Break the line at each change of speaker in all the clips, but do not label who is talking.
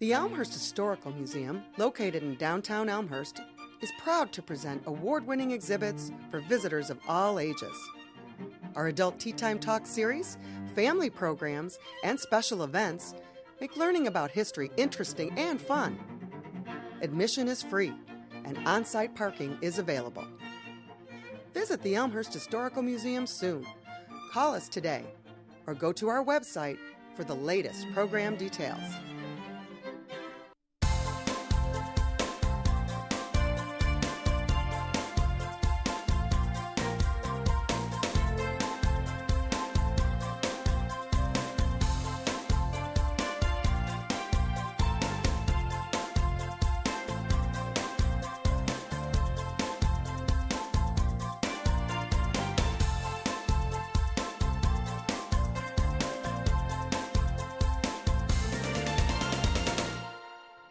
The Elmhurst Historical Museum, located in downtown Elmhurst, is proud to present award-winning exhibits for visitors of all ages. Our Adult Tea Time Talk series, family programs, and special events make learning about history interesting and fun. Admission is free, and on-site parking is available. Visit the Elmhurst Historical Museum soon. Call us today, or go to our website for the latest program details.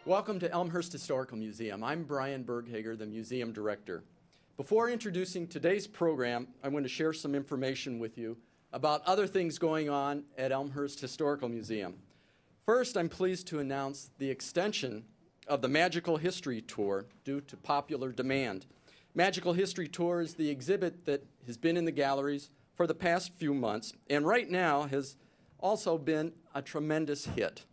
Welcome to Elmhurst Historical Museum. I'm Brian Berghager, the museum director. Before introducing today's program, I want to share some information with you about other things going on at Elmhurst Historical Museum. First, I'm pleased to announce the extension of the Magical History Tour due to popular demand. Magical History Tour is the exhibit that has been in the galleries for the past few months and right now has also been a tremendous hit.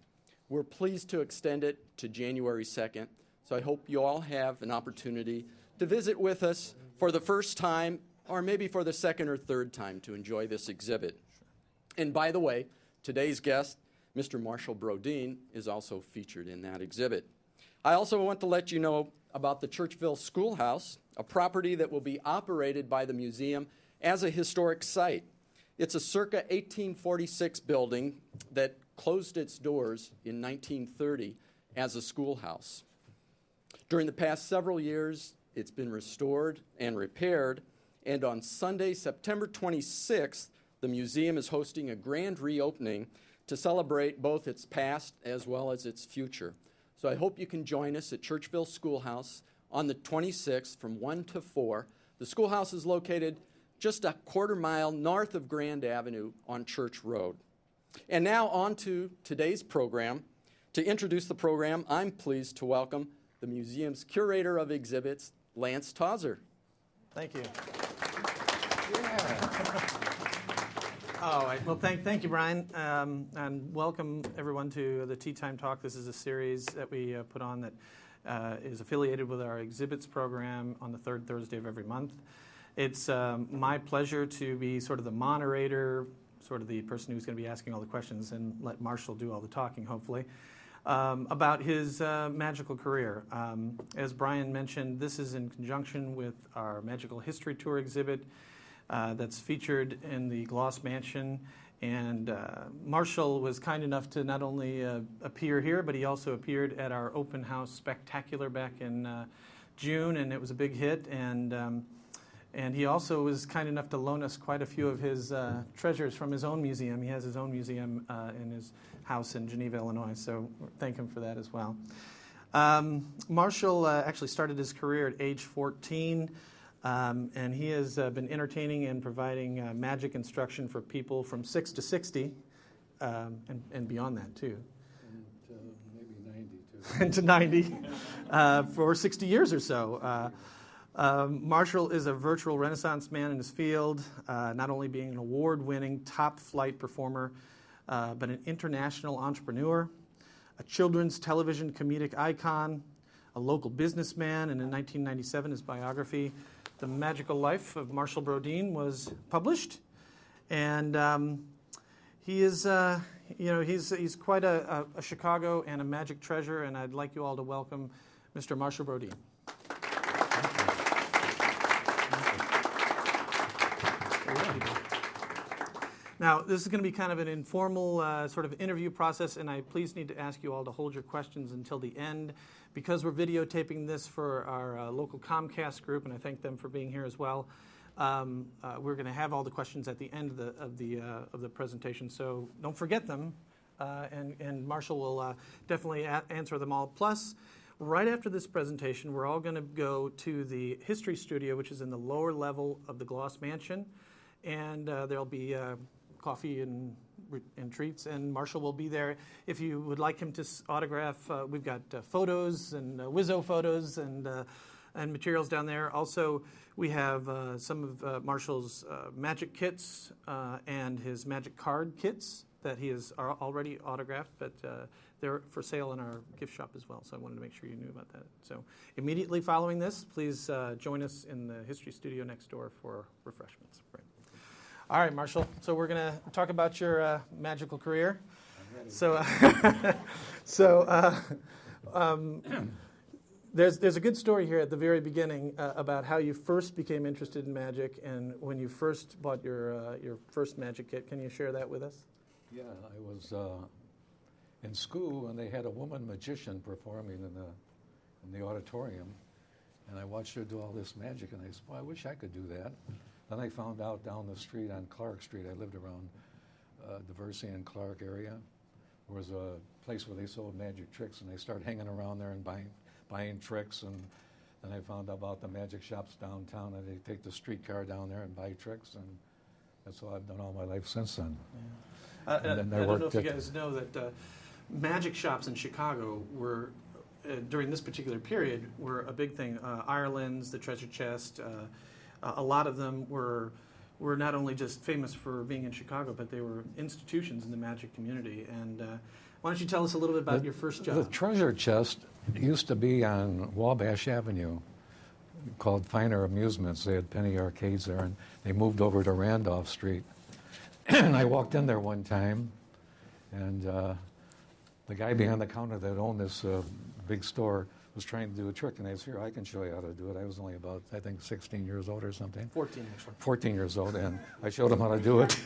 We're pleased to extend it to January 2nd, so I hope you all have an opportunity to visit with us for the first time or maybe for the second or third time to enjoy this exhibit. And by the way, today's guest, Mr. Marshall Brodein, is also featured in that exhibit. I also want to let you know about the Churchville Schoolhouse, a property that will be operated by the museum as a historic site. It's a circa 1846 building that closed its doors in 1930 as a schoolhouse. During the past several years, it's been restored and repaired, and on Sunday, September 26th, the museum is hosting a grand reopening to celebrate both its past as well as its future. So I hope you can join us at Churchville Schoolhouse on the 26th from 1 to 4. The schoolhouse is located just a quarter mile north of Grand Avenue on Church Road. And now on to today's program. To introduce the program, I'm pleased to welcome the museum's curator of exhibits, Lance Tauser.
Thank you. All right. Well, thank you, Brian, and welcome everyone to the Tea Time Talk. This is a series that we put on that is affiliated with our exhibits program on the third Thursday of every month. It's my pleasure to be sort of the moderator, sort of the person who's going to be asking all the questions, and let Marshall do all the talking, hopefully, about his magical career. As Brian mentioned, this is in conjunction with our Magical History Tour exhibit that's featured in the Gloss Mansion. And Marshall was kind enough to not only appear here, but he also appeared at our open house spectacular back in June, and it was a big hit. And he also was kind enough to loan us quite a few of his treasures from his own museum. He has his own museum in his house in Geneva, Illinois, so thank him for that as well. Marshall actually started his career at age 14, and he has been entertaining and providing magic instruction for people from 6 to 60, and beyond that, too.
And maybe 90, too.
And to 90 for 60 years or so. Marshall is a virtual Renaissance man in his field, not only being an award-winning top-flight performer, but an international entrepreneur, a children's television comedic icon, a local businessman, and in 1997 his biography, The Magical Life of Marshall Brodein, was published. And he is, he's quite a Chicago and a magic treasure, and I'd like you all to welcome Mr. Marshall Brodein. Now, this is going to be kind of an informal sort of interview process, and I please need to ask you all to hold your questions until the end. Because we're videotaping this for our local Comcast group, and I thank them for being here as well, we're going to have all the questions at the end of the presentation, so don't forget them, and Marshall will definitely answer them all. Plus, right after this presentation, we're all going to go to the History Studio, which is in the lower level of the Gloss Mansion, and there'll be coffee and and treats, and Marshall will be there. If you would like him to autograph, we've got photos and Wizzo photos and materials down there. Also, we have some of Marshall's magic kits and his magic card kits that he has already autographed, but they're for sale in our gift shop as well, so I wanted to make sure you knew about that. So immediately following this, please join us in the History Studio next door for refreshments. Right. All right, Marshall, so we're going to talk about your magical career. So, there's a good story here at the very beginning about how you first became interested in magic and when you first bought your first magic kit. Can you share that with us?
Yeah, I was in school, and they had a woman magician performing in the auditorium, and I watched her do all this magic, and I said, well, I wish I could do that. Then I found out down the street on Clark Street, I lived around Diversey and Clark area, there was a place where they sold magic tricks, and I started hanging around there and buying tricks, and then I found out about the magic shops downtown, and they take the streetcar down there and buy tricks, and that's all I've done all my life since then.
Yeah. I don't know if you guys know that magic shops in Chicago were, during this particular period, were a big thing. Ireland's, the Treasure Chest, a lot of them were not only just famous for being in Chicago, but they were institutions in the magic community. And why don't you tell us a little bit about your first job?
The Treasure Chest used to be on Wabash Avenue, called Finer Amusements. They had penny arcades there, and they moved over to Randolph Street. And I walked in there one time, and the guy behind the counter that owned this big store was trying to do a trick, and I said, here, I can show you how to do it. I was only about, I think, 16 years old or something.
14, actually. 14
years old, and I showed him how to do it.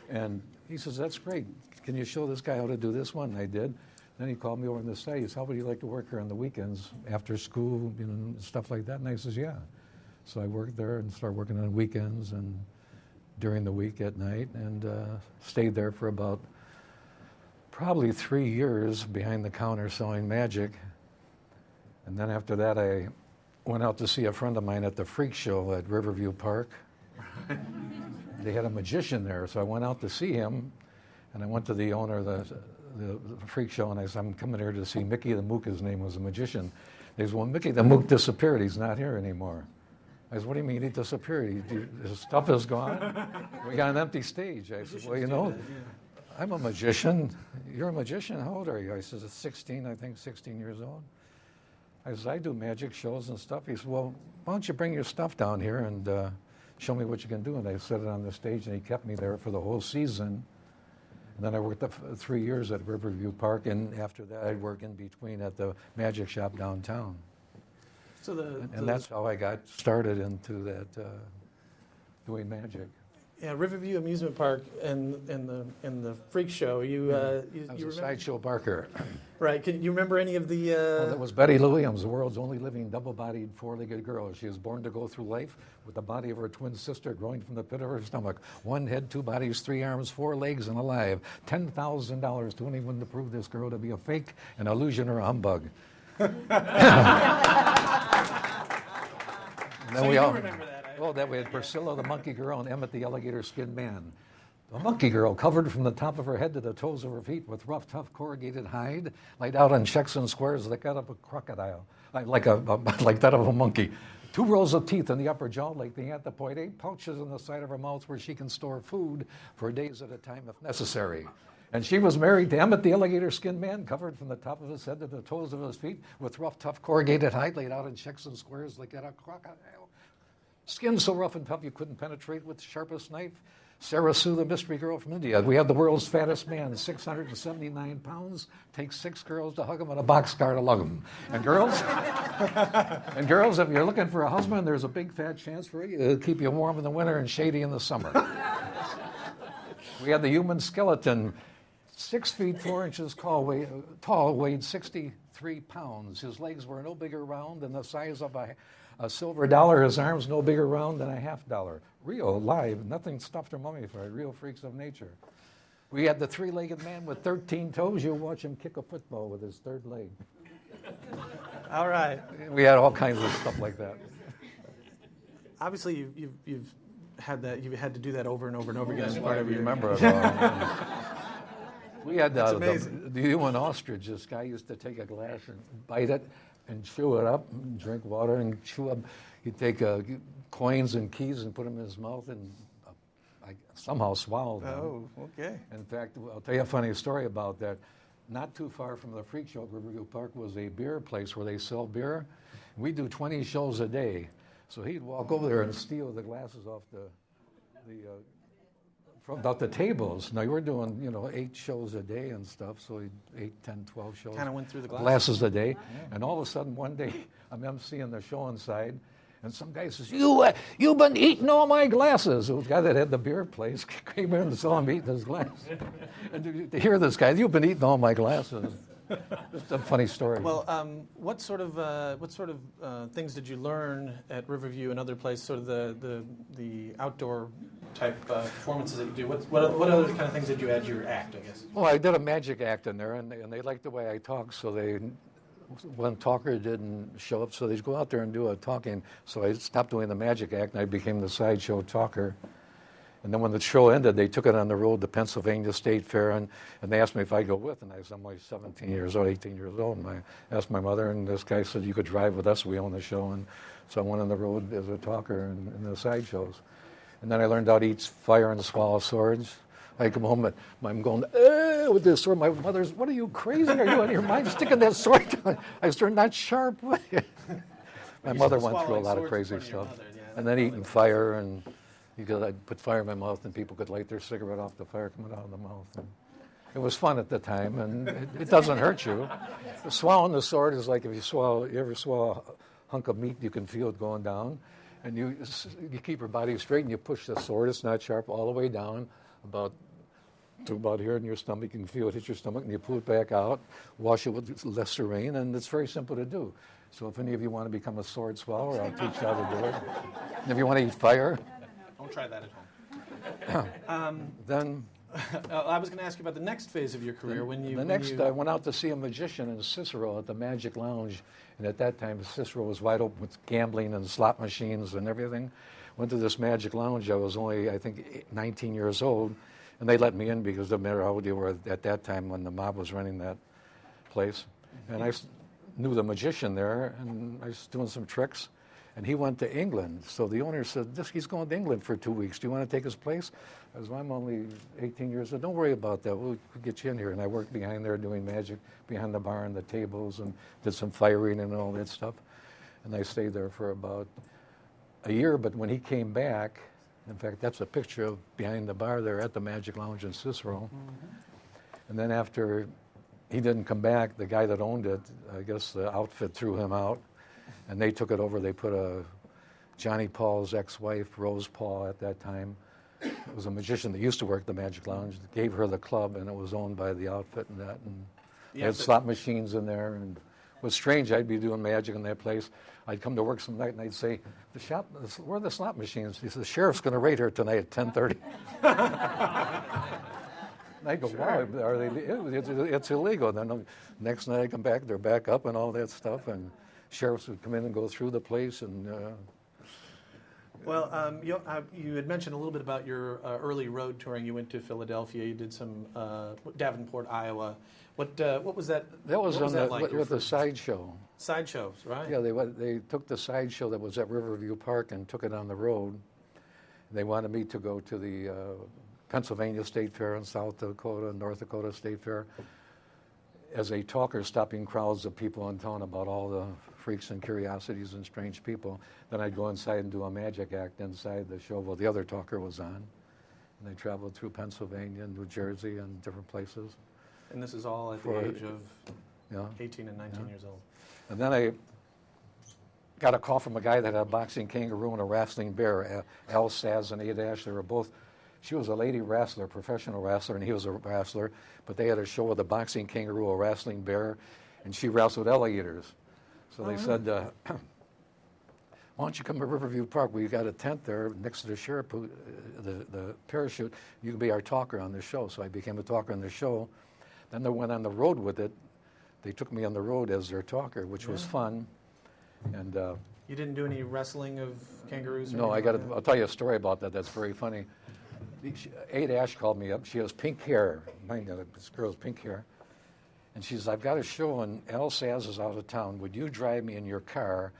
And he says, that's great. Can you show this guy how to do this one? And I did. Then he called me over on the side. He said, how would you like to work here on the weekends after school, stuff like that? And I says, yeah. So I worked there and started working on weekends and during the week at night, and stayed there for about probably 3 years behind the counter selling magic. And then after that, I went out to see a friend of mine at the freak show at Riverview Park. They had a magician there, so I went out to see him, and I went to the owner of the freak show, and I said, I'm coming here to see Mickey the Mook. His name was a magician. He said, well, Mickey the Mook disappeared. He's not here anymore. I said, what do you mean he disappeared? His stuff is gone? We got an empty stage. I said, well, you know, I'm a magician. You're a magician? How old are you? I said, 16, I think, 16 years old. I said, I do magic shows and stuff. He said, well, why don't you bring your stuff down here and show me what you can do? And I set it on the stage, and he kept me there for the whole season. And then I worked 3 years at Riverview Park, and after that I'd work in between at the magic shop downtown.
So
and that's how I got started into that, doing magic.
Yeah, Riverview Amusement Park and the freak show. You
I was a sideshow barker.
Right. Can you remember any of the?
Well, that was Betty Williams, the world's only living double-bodied, four-legged girl. She was born to go through life with the body of her twin sister growing from the pit of her stomach. 1 head, 2 bodies, 3 arms, 4 legs, and alive. $10,000 to anyone to prove this girl to be a fake, an illusion, or a humbug.
So you remember that?
Oh, that we had Priscilla the monkey girl and Emmett the alligator-skinned man. The monkey girl, covered from the top of her head to the toes of her feet with rough, tough, corrugated hide, laid out on checks and squares like that of a crocodile, like that of a monkey. 2 rows of teeth in the upper jaw like the anthropoid, 8 pouches in the side of her mouth where she can store food for days at a time if necessary. And she was married to Emmett the alligator-skinned man, covered from the top of his head to the toes of his feet with rough, tough, corrugated hide laid out in checks and squares like that of a crocodile. Skin so rough and tough you couldn't penetrate with the sharpest knife. Sarah Sue, the mystery girl from India. We have the world's fattest man, 679 pounds. Takes 6 girls to hug him and a boxcar to lug him. And girls, if you're looking for a husband, there's a big fat chance for you. It'll keep you warm in the winter and shady in the summer. We had the human skeleton, 6 feet 4 inches tall, weighed 63 pounds. His legs were no bigger round than the size of a silver dollar. His arms no bigger round than a $50. Real, live, nothing stuffed or mummified, real freaks of nature. We had the 3-legged man with 13 toes. You'll watch him kick a football with his 3rd leg.
All right.
We had all kinds of stuff like that.
Obviously, you've you had to do that over and over and over again as
That's
part
why I
of your.
remember it all. We had
That's
the
amazing.
human ostrich. This guy used to take a glass and bite it and chew it up and drink water and chew up. He'd take coins and keys and put them in his mouth and I somehow swallowed them.
Oh, okay.
In fact, I'll tell you a funny story about that. Not too far from the freak show at Riverview Park was a beer place where they sell beer. We do 20 shows a day. So he'd walk over there and steal the glasses off from about the tables. Now, you were doing, 8 shows a day and stuff, so 8, 10, 12 shows.
Kind of went through the glasses.
Glasses a day. Yeah. And all of a sudden, one day, I'm emceeing the show inside, and some guy says, you've been eating all my glasses. The guy that had the beer place came in and saw him eating his glasses. And to hear this guy, you've been eating all my glasses. It's a funny story.
Well, what sort of things did you learn at Riverview and other places? Sort of the outdoor type performances that you do. What other kind of things did you add to your act? I guess.
Well, I did a magic act in there, and they liked the way I talk, so one talker didn't show up, so they'd go out there and do a talking. So I stopped doing the magic act, and I became the sideshow talker. And then when the show ended, they took it on the road to Pennsylvania State Fair, and they asked me if I'd go with. And I'm like 17 years old, 18 years old. And I asked my mother, and this guy said, you could drive with us. We own the show. And so I went on the road as a talker in the sideshows. And then I learned how to eat fire and swallow swords. I come home, and I'm going, with this sword. My mother's, what are you, crazy? Are you out of your mind sticking that sword down? I said, not sharp. My mother went through a lot of crazy stuff. And then eating fire, and I'd put fire in my mouth, and people could light their cigarette off the fire coming out of the mouth. And it was fun at the time, and it doesn't hurt you. Swallowing the sword is like if you ever swallow a hunk of meat, you can feel it going down. And you keep your body straight, and you push the sword. It's not sharp all the way down, about here in your stomach. You can feel it hit your stomach, and you pull it back out, wash it with Listerine, and it's very simple to do. So if any of you want to become a sword swallower, I'll teach you how to do it. And if you want to eat fire,
don't try that at home.
Then
I was going to ask you about the next phase of your career.
I went out to see a magician in Cicero at the Magic Lounge, and at that time Cicero was wide open with gambling and slot machines and everything. Went to this Magic Lounge. I was only, I think, 19 years old, and they let me in because no matter how old you were at that time when the mob was running that place. And I knew the magician there, and I was doing some tricks. And he went to England. So the owner said, he's going to England for 2 weeks. Do you want to take his place? I was, I'm only 18 years old. Don't worry about that. We'll get you in here. And I worked behind there doing magic, behind the bar and the tables, and did some firing and all that stuff. And I stayed there for about a year. But when he came back, in fact, that's a picture of behind the bar there at the Magic Lounge in Cicero. Mm-hmm. And then after he didn't come back, the guy that owned it, I guess the outfit threw him out. And they took it over. They put Johnny Paul's ex-wife, Rose Paul, at that time. It was a magician that used to work at the Magic Lounge. Gave her the club, and it was owned by the outfit and that. And they had slot machines in there. And it was strange. I'd be doing magic in that place. I'd come to work some night, and I'd say, where are the slot machines? He said, the sheriff's going to raid here tonight at 10:30. And I go, wow, it's illegal. And then the next night I come back, they're back up and all that stuff. And sheriffs would come in and go through the place, and
well, you had mentioned a little bit about your early road touring. You went to Philadelphia. You did some Davenport, Iowa. What was that?
That was
what was that like
with the sideshow.
Sideshows, right?
Yeah, they took the sideshow that was at Riverview Park and took it on the road. They wanted me to go to the Pennsylvania State Fair and South Dakota, North Dakota State Fair, as a talker, stopping crowds of people in town about all the freaks and curiosities and strange people. Then I'd go inside and do a magic act inside the show while the other talker was on. And I traveled through Pennsylvania and New Jersey and different places.
And this is all at the age of 18 and 19 years old.
And then I got a call from a guy that had a boxing kangaroo and a wrestling bear, Al Saz and Ada Ash. They were both, she was a lady wrestler, professional wrestler, and he was a wrestler. But they had a show with a boxing kangaroo, a wrestling bear, and she wrestled alligators. So they said, why don't you come to Riverview Park? We got a tent there next to the sheriff, the parachute. You can be our talker on the show. So I became a talker on the show. Then they went on the road with it. They took me on the road as their talker, which was fun. And
You didn't do any wrestling of kangaroos? Or
No,
anything like
I'll tell you a story about that. That's very funny. Ada Ash called me up. She has pink hair. This girl has pink hair. And she says, I've got a show and Al Saz is out of town. Would you drive me in your car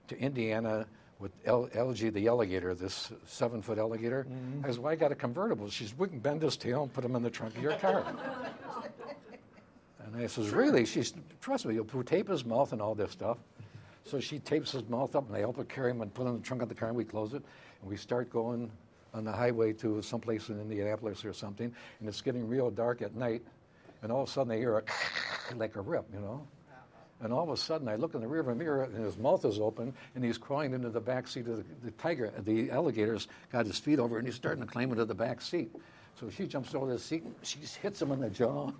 to Indiana with LG the alligator, this 7-foot alligator?
Mm-hmm.
I said, well, I got a convertible. She says, we can bend his tail and put him in the trunk of your car. And I says, really? She said, trust me, you'll tape his mouth and all this stuff. So she tapes his mouth up, and I help her carry him and put him in the trunk of the car, and we close it. And we start going on the highway to someplace in Indianapolis or something, and it's getting real dark at night. And all of a sudden, I hear like a rip, you know. And all of a sudden, I look in the rearview mirror, and his mouth is open, and he's crawling into the back seat of the tiger. The alligator's got his feet over, and he's starting to climb into the back seat. So she jumps over the seat, and she hits him in the jaw.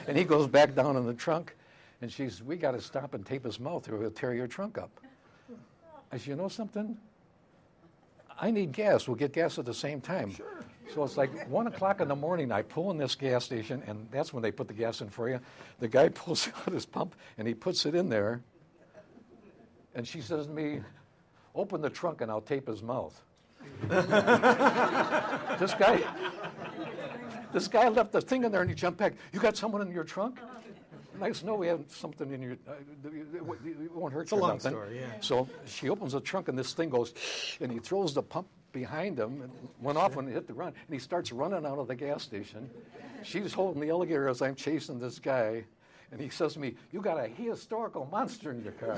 And he goes back down in the trunk, and she says, we got to stop and tape his mouth, or he'll tear your trunk up. I said, you know something? I need gas. We'll get gas at the same time. Sure. So it's like 1 o'clock in the morning. I pull in this gas station, and that's when they put the gas in for you. The guy pulls out his pump, and he puts it in there. And she says to me, open the trunk, and I'll tape his mouth. This guy left the thing in there, and he jumped back. You got someone in your trunk? And I said, no, we have something in your, it won't hurt you.
It's a long story, yeah.
So she opens the trunk, and this thing goes, and he throws the pump behind him, and went off when it hit the run, and he starts running out of the gas station. She's holding the alligator as I'm chasing this guy, and he says to me, you got a historical monster in your car.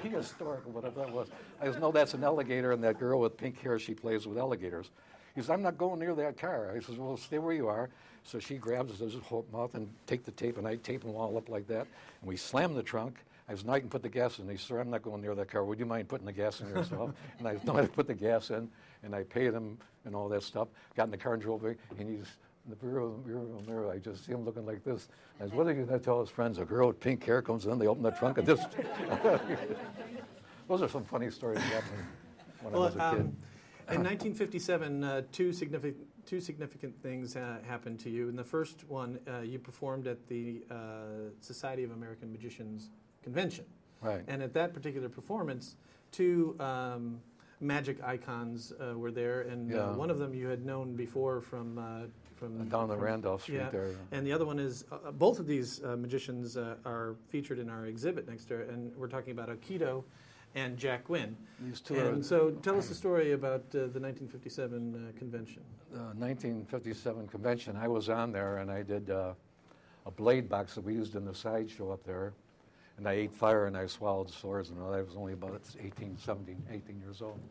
Historical, whatever that was. I said, no, that's an alligator, and that girl with pink hair, she plays with alligators. He says, I'm not going near that car. I says, well, stay where you are. So she grabs his whole mouth and take the tape, and I tape them all up like that, and we slam the trunk. I said, no, I can put the gas in. He said, sir, I'm not going near that car. Would you mind putting the gas in yourself? And I said, no, I put the gas in, and I paid him and all that stuff. Got in the car and drove away, and he's in the rear mirror. I just see him looking like this. I said, what are you going to tell his friends? A girl with pink hair comes in, they open the trunk, and this. Those are some funny stories that happened when I was a kid.
In 1957, two significant things happened to you. And the first one, you performed at the Society of American Magicians convention.
Right.
And at that particular performance, two magic icons were there, and one of them you had known before from
down the Randolph Street there.
And the other one is both of these magicians are featured in our exhibit next to it, and we're talking about EOKT and Jack Gwynn.
These two
so tell us the story about the 1957 convention.
1957 convention, I was on there, and I did a blade box that we used in the sideshow up there. And I ate fire, and I swallowed swords, and I was only about 18 years old.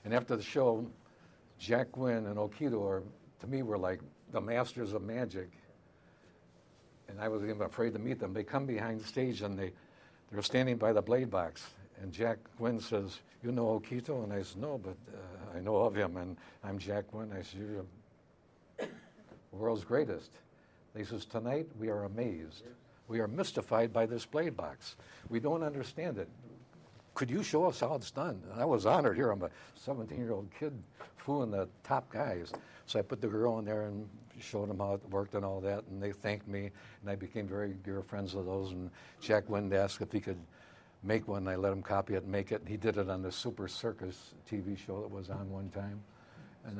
And after the show, Jack Gwynn and EOKT, to me, were like the masters of magic. And I was even afraid to meet them. They come behind the stage, and they're standing by the blade box. And Jack Gwynn says, you know EOKT? And I said, no, but I know of him, and I'm Jack Gwynn. I said, you're the world's greatest. He says, tonight we are amazed. We are mystified by this blade box. We don't understand it. Could you show us how it's done? And I was honored here. I'm a 17-year-old kid fooling the top guys. So I put the girl in there and showed them how it worked and all that, and they thanked me, and I became very dear friends with those. And Jack Gwynn asked if he could make one. I let him copy it and make it. He did it on the Super Circus TV show that was on one time. And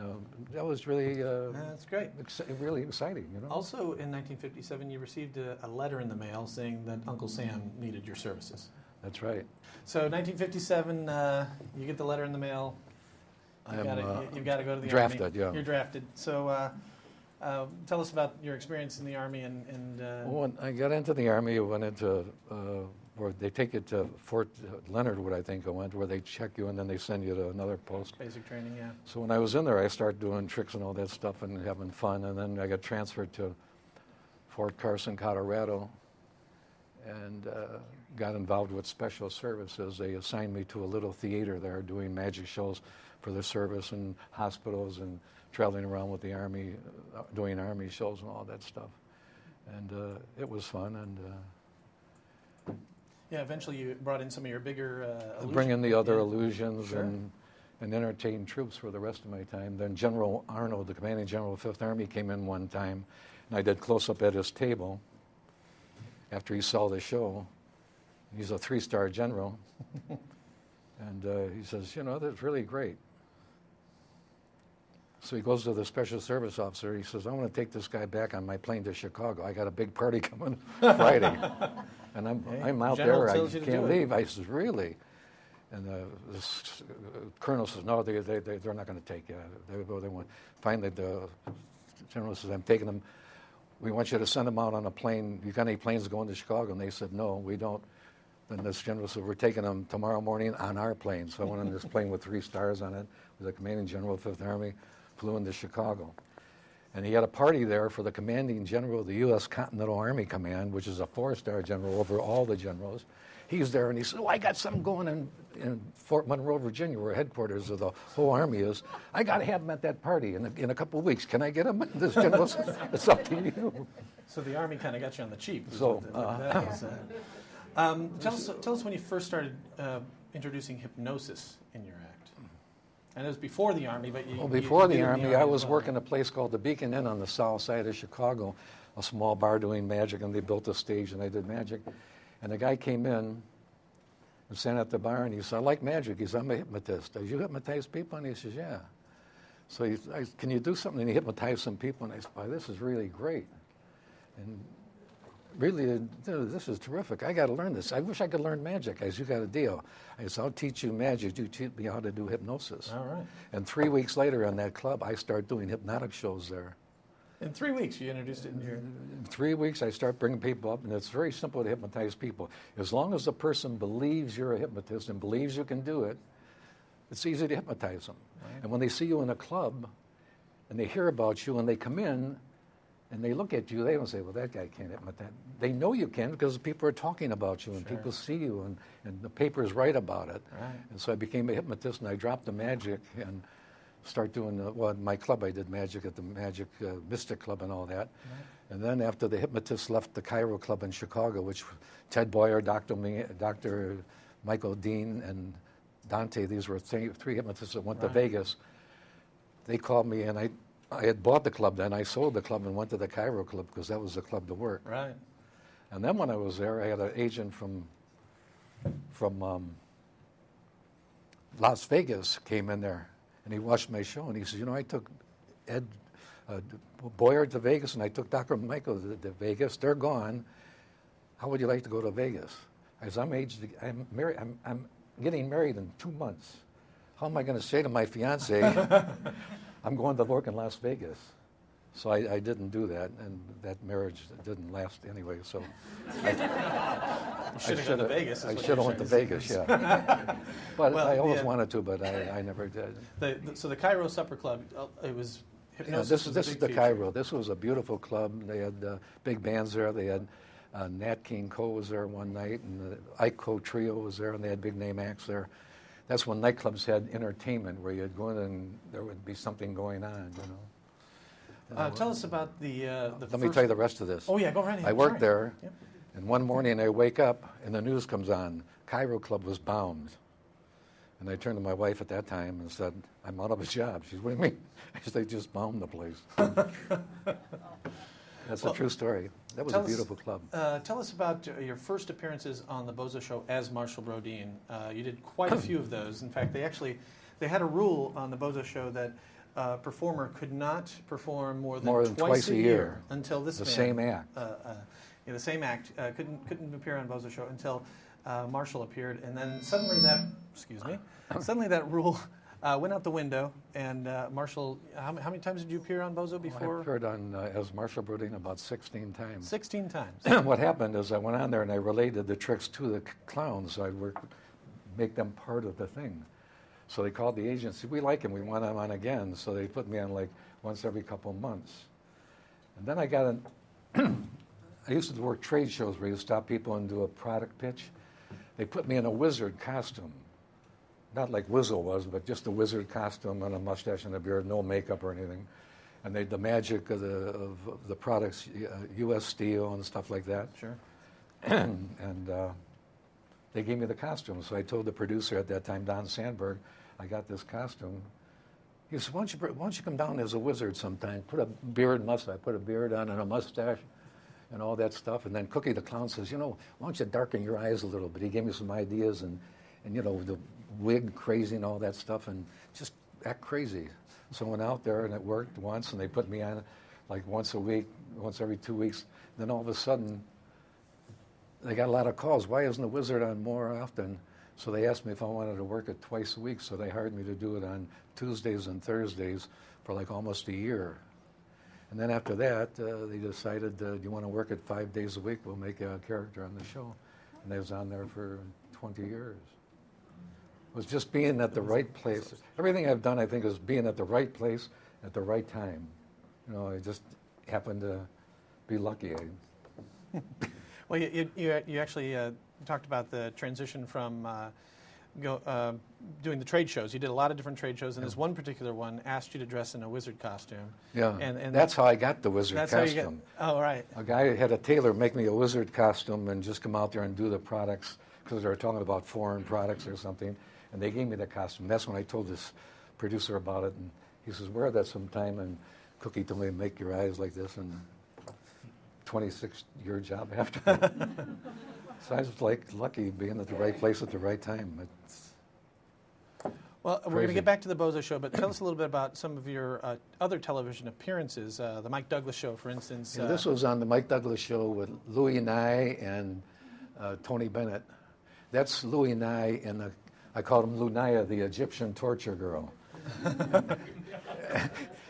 that was really
that's great.
Really exciting, you know.
Also, in 1957, you received a letter in the mail saying that Uncle Sam needed your services.
That's right.
So, 1957, you get the letter in the mail. You've got to go to the
drafted,
Army.
yeah.
You're drafted. So, tell us about your experience in the Army and
when I got into the Army, I went into where they take you to Fort Leonard Wood, I think I went, where they check you and then they send you to another post.
Basic training, yeah.
So when I was in there, I started doing tricks and all that stuff and having fun, and then I got transferred to Fort Carson, Colorado, and got involved with special services. They assigned me to a little theater there doing magic shows for the service and hospitals and traveling around with the Army, doing Army shows and all that stuff. And it was fun. And
yeah, eventually you brought in some of your bigger illusions.
Bring in the other illusions
sure.
and entertain troops for the rest of my time. Then General Arnold, the commanding general of 5th Army, came in one time, and I did close-up at his table after he saw the show. He's a 3-star general. And he says, you know, that's really great. So he goes to the special service officer. He says, I want to take this guy back on my plane to Chicago. I got a big party coming Friday. And I'm out there. I can't leave. I says, really? And this colonel says, no, they're not going to take you. They want. Finally, the general says, I'm taking them. We want you to send them out on a plane. You got any planes going to Chicago? And they said, no, we don't. Then this general said, we're taking them tomorrow morning on our plane. So I went on this plane with 3 stars on it. With the commanding general of the 5th Army. Flew into Chicago. And he had a party there for the commanding general of the U.S. Continental Army Command, which is a 4-star general over all the generals. He's there, and he said, oh, I got something going in Fort Monroe, Virginia, where headquarters of the whole Army is. I got to have him at that party in a couple of weeks. Can I get him? This general said, it's up to you.
So the Army kind of got you on the cheap.
So,
tell us when you first started introducing hypnosis in your act. And it was before the Army, but
before the Army, I was working a place called the Beacon Inn on the south side of Chicago, a small bar doing magic, and they built a stage, and I did magic. And the guy came in and sat at the bar, and he said, I like magic. He said, I'm a hypnotist. Do you hypnotize people? And he says, yeah. So can you do something? And he hypnotized some people, and I said, this is really great. And really, this is terrific. I got to learn this. I wish I could learn magic. I said, you got a deal. I said, I'll teach you magic. You teach me how to do hypnosis.
All right.
And 3 weeks later in that club, I started doing hypnotic shows there.
In 3 weeks, you introduced it in your...
In 3 weeks, I start bringing people up, and it's very simple to hypnotize people. As long as the person believes you're a hypnotist and believes you can do it, it's easy to hypnotize them. Right. And when they see you in a club, and they hear about you, and they come in, and they look at you, they don't say, well, that guy can't hypnotize. They know you can because people are talking about you, and
Sure.
people see you, and the papers write about it.
Right.
And so I became a hypnotist, and I dropped the magic and start doing, in my club I did magic at the Magic Mystic Club and all that. Right. And then after the hypnotists left the Cairo Club in Chicago, which Ted Boyer, Dr. Michael Dean, and Dante, these were 3 hypnotists that went to Vegas. They called me, and I had bought the club then. I sold the club and went to the Cairo Club because that was the club to work.
Right.
And then when I was there, I had an agent from Las Vegas came in there, and he watched my show, and he says, you know, I took Ed Boyer to Vegas, and I took Dr. Michael to Vegas. They're gone. How would you like to go to Vegas? I said, I'm married. I'm getting married in 2 months. How am I going to say to my fiance, I'm going to work in Las Vegas? So I didn't do that, and that marriage didn't last anyway. So
you should have gone to Vegas.
I should have went to Vegas, yeah. But I always wanted to, but I never did.
So the Cairo Supper Club, it was hypnosis.
This is the Cairo. This was a beautiful club. They had big bands there. They had Nat King Cole was there one night, and the Ike Cole Trio was there, and they had big name acts there. That's when nightclubs had entertainment, where you'd go in and there would be something going on, you know.
Tell us about the
Let me tell you the rest of this.
Oh, yeah, go right ahead.
I worked there,
Yep.
and one morning I wake up, and the news comes on. Cairo Club was bombed. And I turned to my wife at that time and said, I'm out of a job. She said, what do you mean? I said, they just bombed the place. That's a true story. That was a beautiful club.
Tell us about your first appearances on the Bozo Show as Marshall Brodein. You did quite a few of those. In fact, they had a rule on the Bozo Show that a performer could not perform more than twice a year until this
the
man,
same act.
The same act couldn't appear on Bozo Show until Marshall appeared, and then suddenly that rule went out the window. And Marshall, how many times did you appear on Bozo before?
I appeared on as Marshall Brodein about 16 times.
16 times.
What happened is I went on there and I related the tricks to the clowns. So I'd make them part of the thing. So they called the agency. We like him. We want him on again. So they put me on like once every couple of months. And then I got I used to work trade shows where you stop people and do a product pitch. They put me in a wizard costume. Not like Wizzo was, but just a wizard costume and a mustache and a beard, no makeup or anything. And the magic of the products, U.S. Steel and stuff like that.
Sure.
and they gave me the costume. So I told the producer at that time, Don Sandberg, I got this costume. He said, why don't you come down as a wizard sometime? Put a beard, mustache. I put a beard on and a mustache. and all that stuff. And then Cookie the Clown says, why don't you darken your eyes a little bit? He gave me some ideas and the wig crazy and all that stuff, and just act crazy. So I went out there, and it worked once, and they put me on like once a week, once every 2 weeks. Then all of a sudden, they got a lot of calls. Why isn't the Wizard on more often? So they asked me if I wanted to work it twice a week, so they hired me to do it on Tuesdays and Thursdays for like almost a year. And then after that, they decided, do you want to work it 5 days a week? We'll make a character on the show. And I was on there for 20 years. It was just being at the right place. Everything I've done, I think, is being at the right place at the right time. I just happened to be lucky.
Well, you actually talked about the transition from doing the trade shows. You did a lot of different trade shows, and this one particular one asked you to dress in a wizard costume.
Yeah, and that's how I got the wizard costume.
Oh, right.
A guy had a tailor make me a wizard costume and just come out there and do the products, because they were talking about foreign products or something, and they gave me the costume. That's when I told this producer about it, and he says, wear that sometime, and Cookie told me, make your eyes like this, and 26-year job after that. So I was like lucky being at the right place at the right time.
Well, we're going to get back to the Bozo show, but tell us a little bit about some of your other television appearances. The Mike Douglas show, for instance.
Yeah, this was on the Mike Douglas show with Louis Nye and Tony Bennett. That's Louis Nye, and I called him Lunaya, the Egyptian torture girl.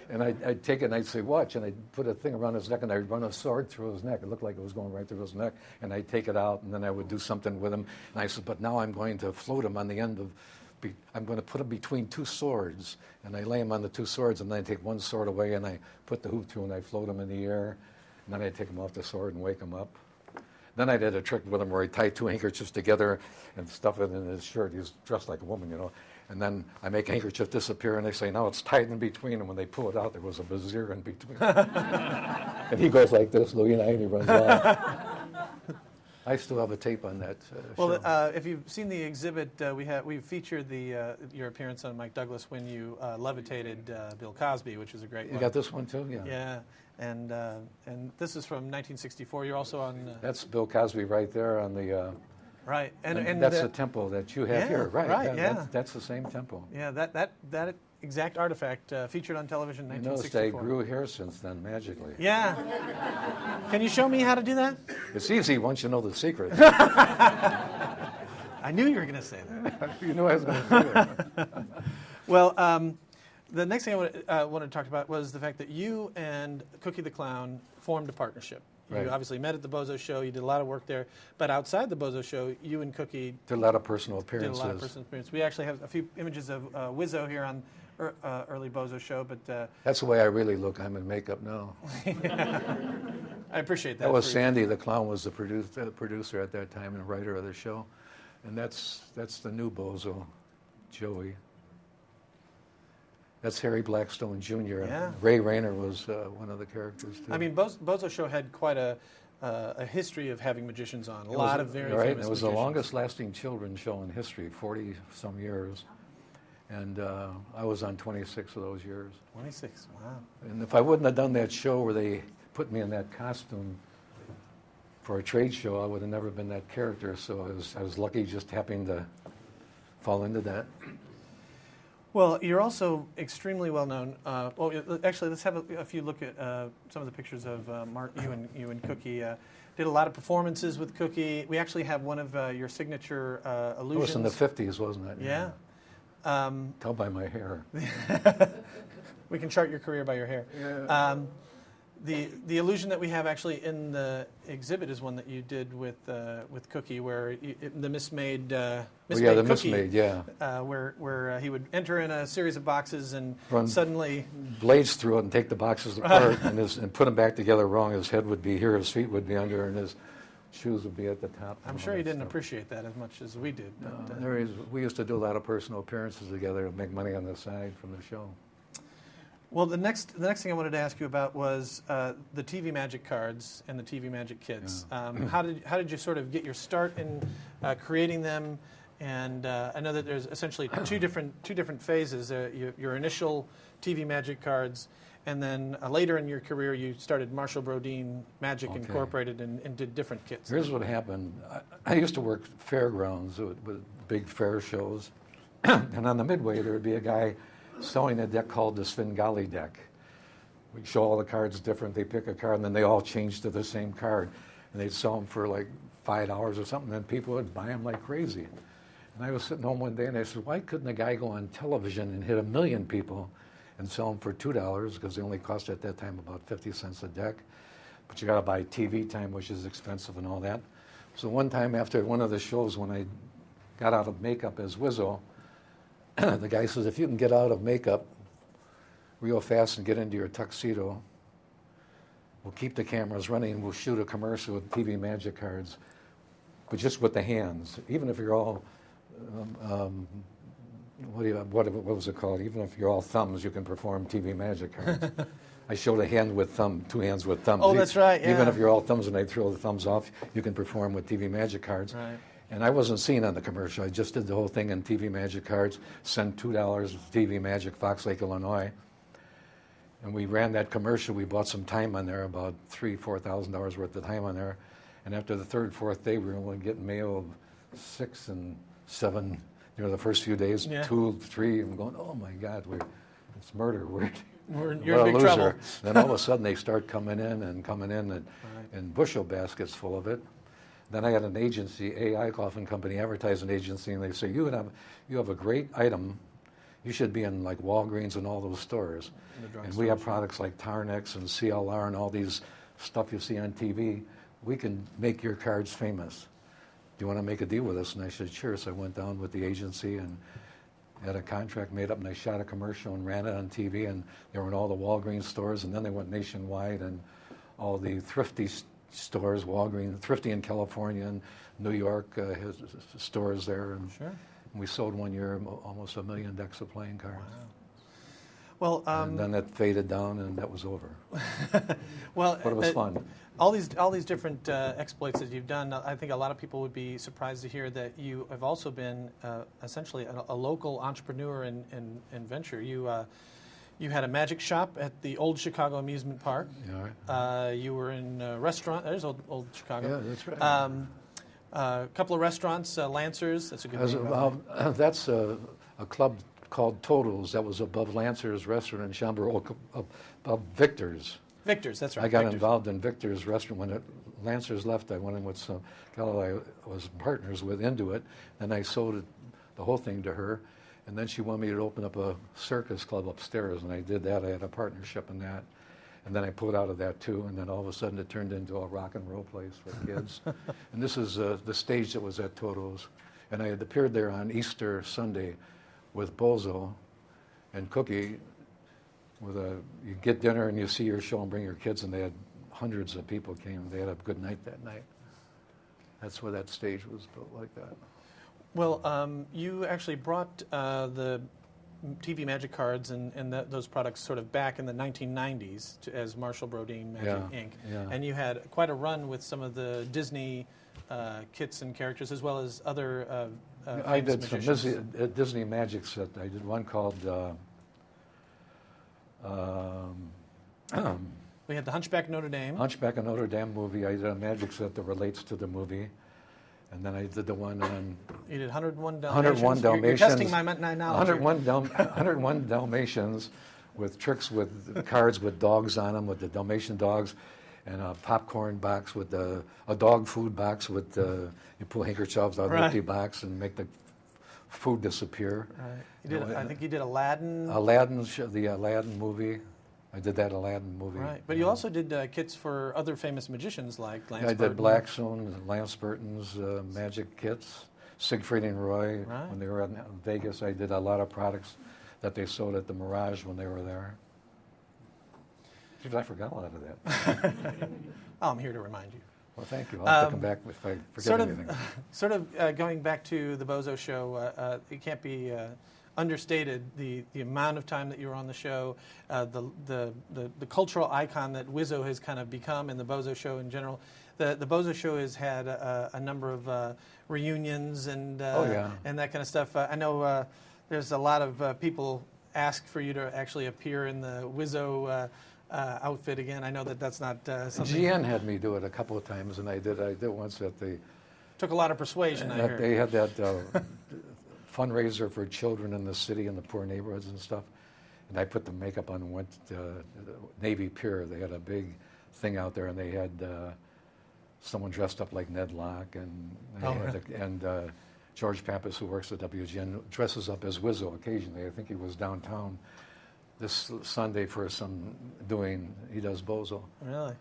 And I'd take it and I'd say, watch, and I'd put a thing around his neck and I'd run a sword through his neck. It looked like it was going right through his neck. And I'd take it out and then I would do something with him. And I said, but now I'm going to float him on the end of, I'm going to put him between two swords. And I lay him on the two swords, and then I take one sword away and I put the hoop through and I float him in the air. And then I'd take him off the sword and wake him up. Then I did a trick with him where I tied two handkerchiefs together and stuff it in his shirt. He was dressed like a woman, And then I make a handkerchief disappear, and they say, now it's tied in between. And when they pull it out, there was a vizier in between. And he goes like this, Louis and he runs off. I still have a tape on that show.
Well, if you've seen the exhibit, we've featured your appearance on Mike Douglas when you levitated Bill Cosby, which is a great one.
You got this one, too? Yeah.
Yeah. And this is from 1964. You're also on...
That's Bill Cosby right there on the...
Right,
and that's the temple that you have here, right?
Right, yeah.
That's the same temple.
Yeah, that exact artifact featured on television in 1964.
You noticed I grew hair since then, magically.
Yeah. Can you show me how to do that?
It's easy once you know the secret.
I knew you were going to say that.
You knew I was going to say that.
Well, the next thing I wanted to talk about was the fact that you and Cookie the Clown formed a partnership.
Right.
You obviously met at the Bozo show. You did a lot of work there. But outside the Bozo show, you and Cookie
did a lot of personal appearances.
Did a lot of personal appearances. We actually have a few images of Wizzo here on early Bozo show. But
that's the way I really look. I'm in makeup now.
I appreciate that.
That was Sandy the Clown was the producer at that time and writer of the show. And that's the new Bozo, Joey. That's Harry Blackstone Jr.
Yeah.
Ray Rayner was one of the characters, too.
I mean, Bozo show had quite a history of having magicians on. A lot of very famous magicians.
It was the longest-lasting children's show in history, 40-some years. And I was on 26 of those years.
26, wow.
And if I wouldn't have done that show where they put me in that costume for a trade show, I would have never been that character. So I was lucky just happening to fall into that.
Well, you're also extremely well known. Actually, let's have a few look at some of the pictures of Mark. You and Cookie did a lot of performances with Cookie. We actually have one of your signature illusions.
It was in the 50s, wasn't it?
Yeah.
Tell by my hair.
We can chart your career by your hair.
Yeah.
The illusion that we have actually in the exhibit is one that you did with Cookie, where the mismade
the
Cookie,
mismade, yeah.
Where he would enter in a series of boxes and
run
suddenly
blades through it and take the boxes apart and put them back together wrong. His head would be here, his feet would be under, and his shoes would be at the top.
I'm sure he didn't appreciate that as much as we did.
No, we used to do a lot of personal appearances together to make money on the side from the show.
Well, the next thing I wanted to ask you about was the TV Magic cards and the TV Magic kits.
Yeah.
How did you sort of get your start in creating them? And I know that there's essentially two different phases. Your initial TV Magic cards, And then later in your career, you started Marshall Brodein Magic
Okay.
Incorporated and did different kits.
Here's what happened. I used to work fairgrounds with big fair shows. And on the midway, there would be a guy selling a deck called the Svengali deck. We'd show all the cards different. They pick a card, and then they all change to the same card. And they'd sell them for like $5 or something, and people would buy them like crazy. And I was sitting home one day, and I said, why couldn't a guy go on television and hit 1 million people and sell them for $2, because they only cost at that time about 50 cents a deck. But you got to buy TV time, which is expensive and all that. So one time after one of the shows, when I got out of makeup as Wizzo, the guy says, if you can get out of makeup real fast and get into your tuxedo, we'll keep the cameras running and we'll shoot a commercial with TV Magic cards, but just with the hands. Even if you're all, what was it called? Even if you're all thumbs, you can perform TV Magic cards. I showed a hand with thumb, 2 hands with thumbs.
Oh, that's right, yeah.
Even if you're all thumbs and I throw the thumbs off, you can perform with TV Magic cards.
Right.
And I wasn't seen on the commercial. I just did the whole thing in TV Magic cards, sent $2 to TV Magic, Fox Lake, Illinois. And we ran that commercial. We bought some time on there, about $3,000-4,000 worth of time on there. And after the third, fourth day, we were only getting mail of 6 and 7. You know, the first few days,
Yeah.
2, 3. I'm going, oh my God, it's murder.
You're in big
loser.
trouble.
Then all of a sudden they start coming in and bushel baskets full of it. Then I had an agency, AI Coffin Company, advertising agency, and they say, you have a great item. You should be in like Walgreens and all those stores. And we have products like Tarnex and CLR and all these stuff you see on TV. We can make your cards famous. Do you want to make a deal with us? And I said, sure. So I went down with the agency and had a contract made up, and I shot a commercial and ran it on TV, and they were in all the Walgreens stores, and then they went nationwide, and all the Thrifty stores, Walgreens, Thrifty in California and New York has stores there. And
Sure.
we sold one year almost 1 million decks of playing cards.
Wow. Well,
And then it faded down, and that was over.
well,
But it was fun.
All these different exploits that you've done, I think a lot of people would be surprised to hear that you have also been essentially a local entrepreneur and venture. You had a magic shop at the Old Chicago Amusement Park.
Yeah, right.
You were in a restaurant. There's Old Chicago.
Yeah, that's right.
A couple of restaurants, Lancers. That's a good name.
That's a club called Totals that was above Lancer's restaurant in Schaumburg, above Victor's.
Victor's, that's right.
I got
Victor's.
involved in Victor's restaurant. When Lancers left, I went in with some fellow I was partners with into it, and I sold the whole thing to her. And then she wanted me to open up a circus club upstairs, and I did that. I had a partnership in that. And then I pulled out of that too, and then all of a sudden it turned into a rock and roll place for kids. And this is the stage that was at Toto's. And I had appeared there on Easter Sunday with Bozo and Cookie. You get dinner and you see your show and bring your kids, and they had hundreds of people came. They had a good night that night. That's why that stage was built like that.
Well, you actually brought the TV Magic cards and those products sort of back in the 1990s as Marshall Brodein Magic Inc.
Yeah.
And you had quite a run with some of the Disney kits and characters, as well as other
I did
magicians.
some Disney Magic set. I did one called
We had the Hunchback of Notre Dame.
Hunchback of Notre Dame movie. I did a magic set that relates to the movie. And then I did the one on
You did 101 Dalmatians.
101 Dalmatians.
You're testing my knowledge.
101 Dalmatians with tricks with cards with dogs on them, with the Dalmatian dogs, and a popcorn box with a dog food box with you pull handkerchiefs out of the empty box and make the food disappear.
Right. I think you did Aladdin.
The Aladdin movie. I did that Aladdin movie.
Right, but you also did kits for other famous magicians like Lance
I did
Burton.
Blackstone, Lance Burton's magic kits, Siegfried and Roy.
Right.
When they were in Vegas, I did a lot of products that they sold at the Mirage when they were there. Geez, I forgot a lot of that.
Oh, I'm here to remind you.
Well, thank you. I'll have to come back if I forget anything.
Sort of going back to the Bozo show, it can't be understated the amount of time that you were on the show, the cultural icon that Wizzo has kind of become, and the Bozo show in general. The Bozo show has had a number of reunions and and that kind of stuff. I know there's a lot of people ask for you to actually appear in the Wizzo outfit again. I know that's not something.
GN had me do it a couple of times, and I did it once at the.
Took a lot of persuasion. I heard.
They had that fundraiser for children in the city and the poor neighborhoods and stuff, and I put the makeup on and went to Navy Pier. They had a big thing out there, and they had someone dressed up like Ned Locke, and George Pappas, who works at WGN, dresses up as Wizzo occasionally. I think he was downtown this Sunday for he does Bozo.
Really?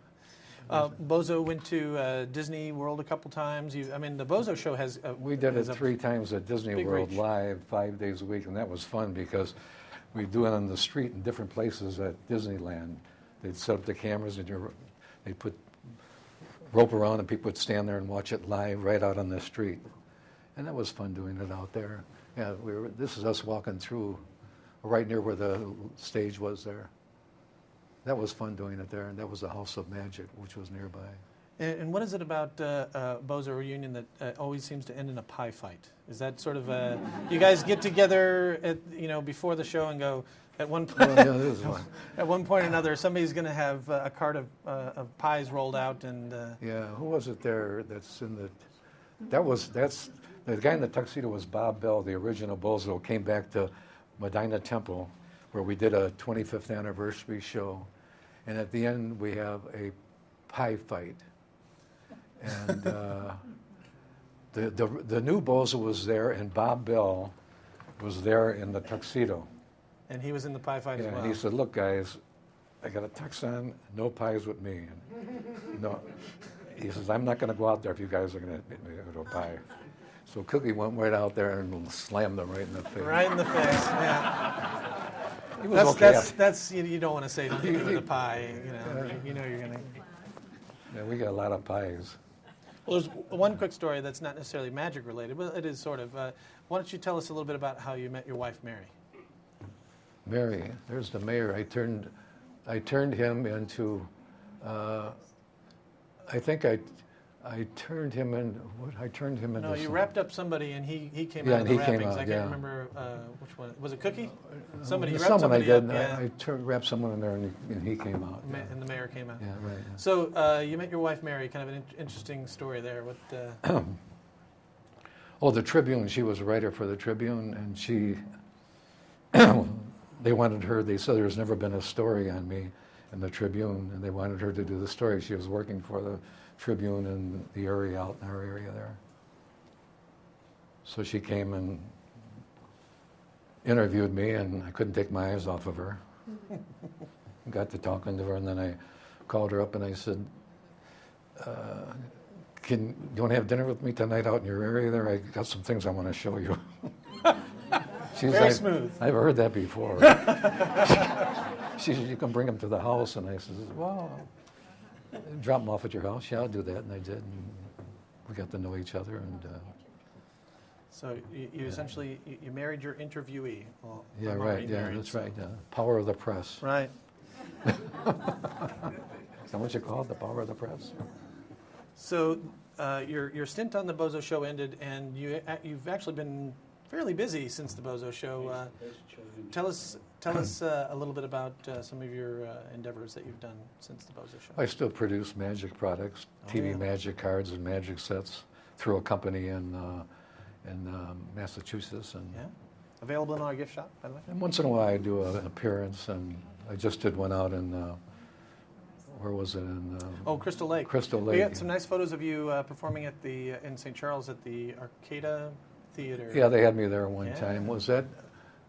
Bozo went to Disney World a couple times. The Bozo show has...
we did it 3 times at Disney World live, 5 days a week, and that was fun because we do it on the street in different places at Disneyland. They'd set up the cameras, and they'd put rope around, and people would stand there and watch it live right out on the street. And that was fun doing it out there. Yeah, this is us walking through right near where the stage was there. That was fun doing it there, and that was the House of Magic, which was nearby.
And what is it about Bozo Reunion that always seems to end in a pie fight? Is that sort of you guys get together before the show and go at one point? At one point or another, somebody's going to have a cart of pies rolled out and.
Yeah, who was it there? That's in the. That's the guy in the tuxedo was Bob Bell, the original Bozo. Came back to Medina Temple, where we did a 25th anniversary show, and at the end we have a pie fight. And the new Bozo was there, and Bob Bell was there in the tuxedo.
And he was in the pie fight as well.
And he said, "Look, guys, I got a tux on, no pies with me." And no, he says, "I'm not going to go out there if you guys are going to go pie." So Cookie went right out there and slammed them right in the face.
Right in the face, yeah.
He was okay.
That's you don't want to say don't give me the pie. You know you're going to.
Yeah, we got a lot of pies.
Well, there's one quick story that's not necessarily magic related, but it is sort of. Why don't you tell us a little bit about how you met your wife, Mary?
Mary, there's the mayor. I turned him into. I think I turned him in. What I turned him into.
No, you wrapped up somebody, and he came
yeah,
out of the
he
wrappings.
Came out,
I can't remember which one. Was it Cookie? Somebody.
Someone I did.
Up, yeah.
I wrapped someone in there, and he came out.
And the mayor came out.
Yeah, right. Yeah.
So you met your wife, Mary. Kind of an interesting story there. What?
Oh, the Tribune. She was a writer for the Tribune, and she. They wanted her. They said there's never been a story on me in the Tribune, and they wanted her to do the story. She was working for the Tribune in the area out in our area there. So she came and interviewed me, and I couldn't take my eyes off of her. Got to talking to her, and then I called her up and I said, do you want to have dinner with me tonight out in your area there? I got some things I want to show you.
Very smooth.
I've heard that before. She said, you can bring them to the house. And I said, well, drop them off at your house. Yeah, I'll do that. And I did. And we got to know each other. And
so you essentially, you married your interviewee. Well,
yeah, right. Yeah, married, that's right. Power of the press.
Right.
Is that what you call it, the power of the press? So
your stint on the Bozo show ended, and you've actually been fairly busy since the Bozo show. Tell us a little bit about some of your endeavors that you've done since the Bozo show.
I still produce magic products, TV magic cards and magic sets through a company in Massachusetts. And
available in our gift shop, by the way.
And once in a while I do an appearance, and I just did one out in, where was it? In
Crystal Lake.
Crystal Lake.
We got some nice photos of you performing at in St. Charles at the Arcata Theater.
Yeah, they had me there one time. Was that?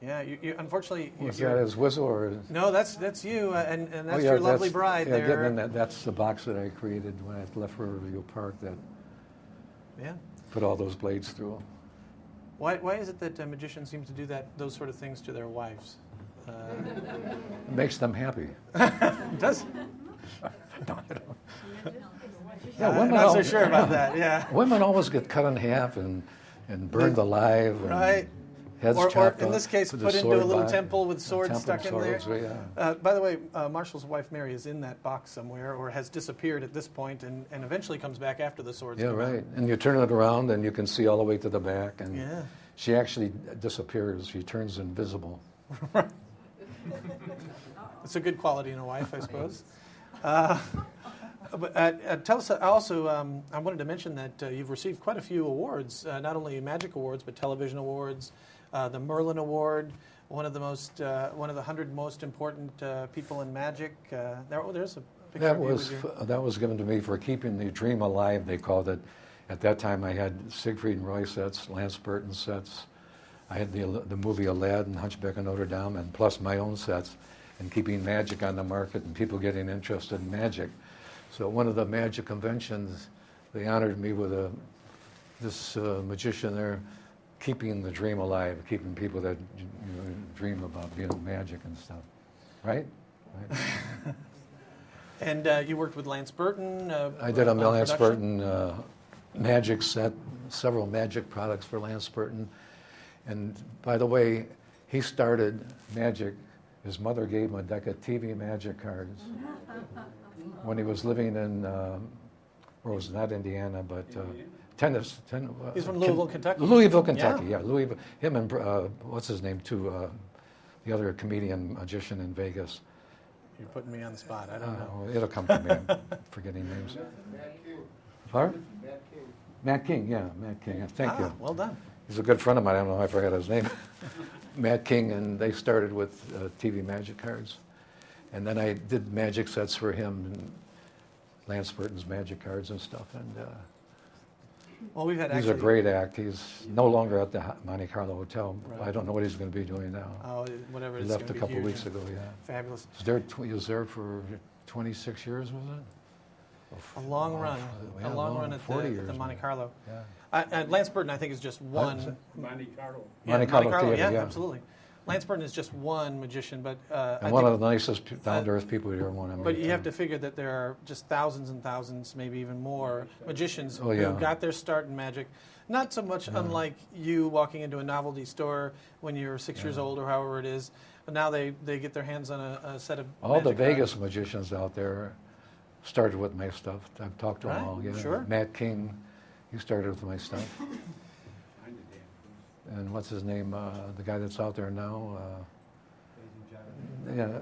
Yeah, you unfortunately.
Was that as Wizzo or?
No, that's you, and that's your lovely bride there.
And that's the box that I created when I left Riverview Park. That.
Yeah.
Put all those blades through.
Why is it that magicians seem to do those sort of things to their wives?
It makes them happy.
It does.
No, I don't.
Yeah, women. I'm not so sure about that. Yeah.
Women always get cut in half and burned alive. And
right.
Heads
or
chopped
in this case, put into a little temple with swords stuck in there.
Yeah.
By the way, Marshall's wife Mary is in that box somewhere, or has disappeared at this point, and eventually comes back after the swords.
Yeah, right. Out. And you turn it around, and you can see all the way to the back, and she actually disappears. She turns invisible.
It's a good quality in a wife, I suppose. But tell us also, I wanted to mention that you've received quite a few awards, not only magic awards, but television awards, the Merlin Award, one of the 100 most important people in magic. There's a picture of you with your...
That was given to me for keeping the dream alive, they called it. At that time, I had Siegfried and Roy sets, Lance Burton sets. I had the movie Aladdin, Hunchback of Notre Dame, and plus my own sets, and keeping magic on the market and people getting interested in magic. So one of the magic conventions, they honored me with this magician there, keeping the dream alive, keeping people that dream about being magic and stuff. Right?
And you worked with Lance Burton.
I did a Lance
production?
Burton magic set, several magic products for Lance Burton. And by the way, he started magic. His mother gave him a deck of TV magic cards when he was living in, where was it, not Indiana, but
He's from Louisville, Kentucky.
Louisville, Kentucky, yeah. Louisville. Him and, what's his name, too, the other comedian, magician in Vegas.
You're putting me on the spot. I don't know.
It'll come to me. I'm forgetting names. Pardon? Matt King, yeah, Matt King. Thank you.
Well done.
He's a good friend of mine. I don't know if I forgot his name. Matt King, and they started with TV magic cards. And then I did magic sets for him, and Lance Burton's magic cards and stuff. And
well, we've had
he's a great act. He's no longer at the Monte Carlo Hotel.
Right.
I don't know what he's going to be doing now.
Oh, whatever.
He left a couple of weeks ago, yeah.
Fabulous.
He was there for 26 years, was it?
A long run.
Yeah,
a long run at
40
the
years,
Monte Carlo.
Yeah.
Lance Burton, I think, is just one.
Monte Carlo.
Monte
Carlo Theater,
yeah,
yeah.
absolutely. Lance Burton is just one magician, but
And one of the nicest down-to-earth people you ever want to meet.
But you have to figure that there are just thousands and thousands, maybe even more, magicians who got their start in magic. Not so much unlike you walking into a novelty store when you're 6 years old or however it is. But now they get their hands on a set of
all the
magic
Vegas
cards.
magicians out there started with my stuff. I've talked to them all. Yeah.
Sure.
Matt King, he started with my stuff. And what's his name? The guy that's out there now. Yeah,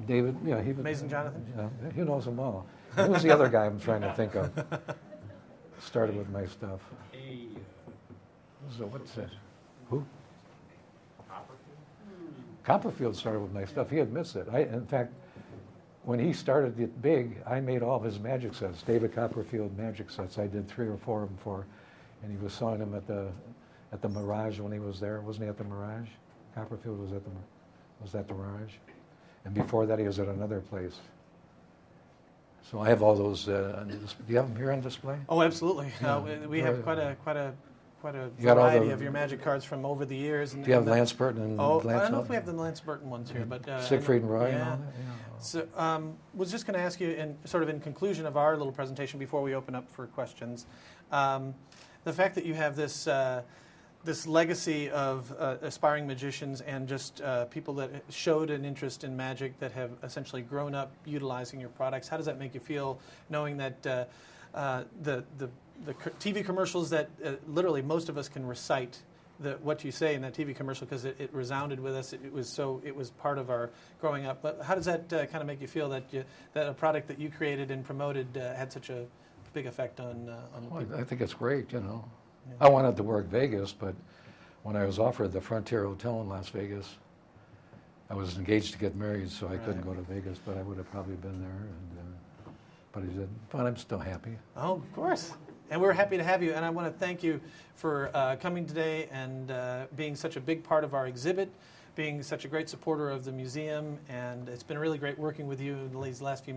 David. Yeah, he.
Amazing Jonathan.
Yeah, he knows them all. Who's the other guy I'm trying to think of? Started with my stuff. So what's that? Who? Copperfield started with my stuff. He admits it. In fact, when he started it big, I made all of his magic sets. David Copperfield magic sets. I did 3 or 4 of them for, and he was selling them at the Mirage when he was there. Wasn't he at the Mirage? Copperfield was at the Mirage. And before that, he was at another place. So I have all those. Do you have them here on display?
Oh, absolutely. We have quite a variety of your magic cards from over the years. And,
do you have Lance Burton and
Lance? I
Lance?
don't know if we have the Lance Burton ones here, but
Siegfried and Roy and all that. Yeah.
So, was just going to ask you, in conclusion of our little presentation, before we open up for questions, the fact that you have this legacy of aspiring magicians and just people that showed an interest in magic that have essentially grown up utilizing your products. How does that make you feel, knowing that the TV commercials that literally most of us can recite what you say in that TV commercial because it resounded with us. It was part of our growing up. But how does that kind of make you feel that a product that you created and promoted had such a big effect on people?
I think it's great. Yeah. I wanted to work Vegas, but when I was offered the Frontier Hotel in Las Vegas, I was engaged to get married, so I couldn't go to Vegas. But I would have probably been there. But he didn't. But I'm still happy.
Oh, of course. And we're happy to have you. And I want to thank you for coming today and being such a big part of our exhibit, being such a great supporter of the museum. And it's been really great working with you in these last few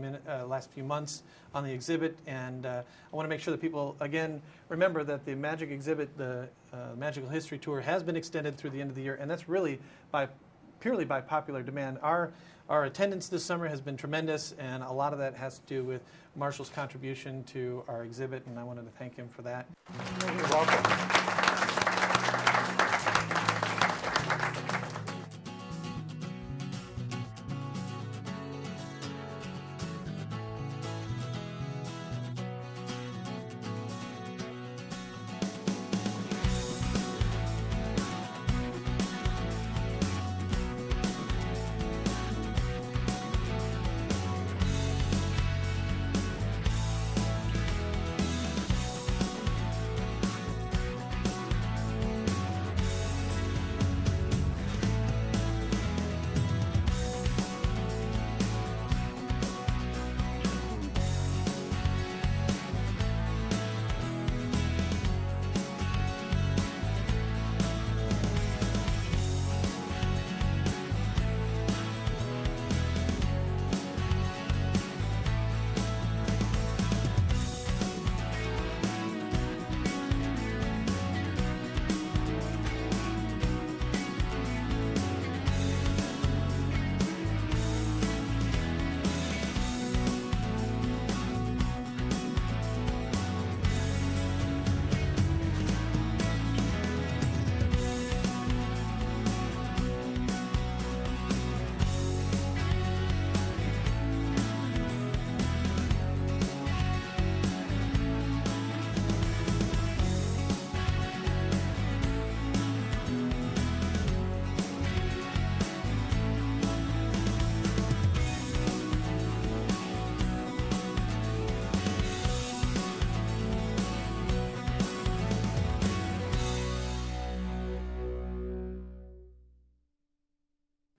months on the exhibit. And I want to make sure that people, again, remember that the Magic exhibit, the Magical History Tour, has been extended through the end of the year. And that's really purely by popular demand. Our attendance this summer has been tremendous, and a lot of that has to do with Marshall's contribution to our exhibit, and I wanted to thank him for that. You're welcome.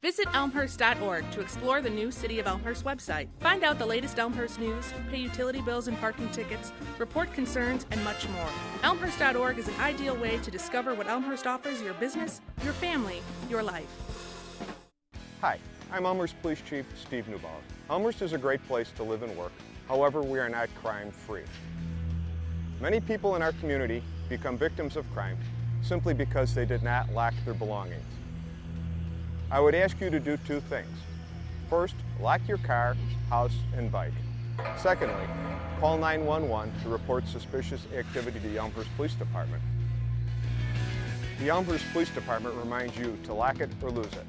Visit Elmhurst.org to explore the new City of Elmhurst website. Find out the latest Elmhurst news, pay utility bills and parking tickets, report concerns, and much more. Elmhurst.org is an ideal way to discover what Elmhurst offers your business, your family, your life.
Hi, I'm Elmhurst Police Chief Steve Neubauer. Elmhurst is a great place to live and work. However, we are not crime-free. Many people in our community become victims of crime simply because they did not lock their belongings. I would ask you to do two things. First, lock your car, house, and bike. Secondly, call 911 to report suspicious activity to the Elmhurst Police Department. The Elmhurst Police Department reminds you to lock it or lose it.